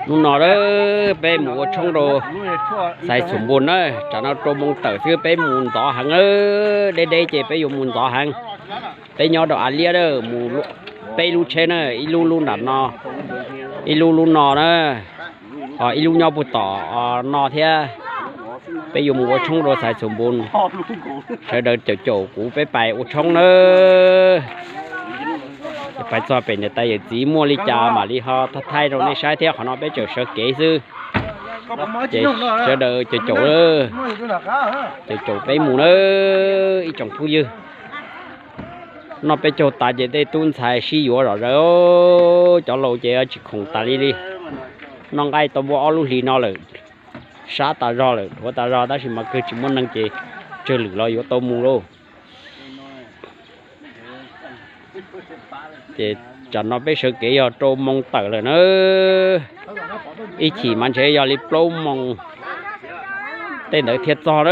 lúc nọ đó bé mù trong đồ xài sủng bùn đó cho nó trộm mông tờ phía bé mùn gió hàng ơ đây đây chị bé dùng mùn gió hàng bé nhỏ đó lia đó mù bé lu trên đó ilu lu nạt nọ ilu lu nọ đó ilu nhau bụt tỏ nọ thế bé dùng mù trong đồ xài sủng bùn sẽ đợi chỗ chỗ cũ bé bài ở trong nữa phải cho bên người ta chỉ mua đi trà mà đi họ thay rồi này sai theo họ nói bé chờ sợ kỹ sư chờ đợi chờ chỗ nữa chờ chỗ bé mù nữa ít trồng thu dư nó bé chỗ ta chỉ đây tuôn xài xí dừa rồi cho lâu chơi chỉ không ta đi nó ngay tao bỏ luôn thì nó rồi sát ta ra rồi của ta ra đó thì mà cứ chỉ muốn năng chơi chơi lử lo vô tao mù luôn thì cho nó biết sự kỹ ở trôm mong tờ rồi nữa ý chỉ mình sẽ do lip lô mong tên đỡ thiệt to đó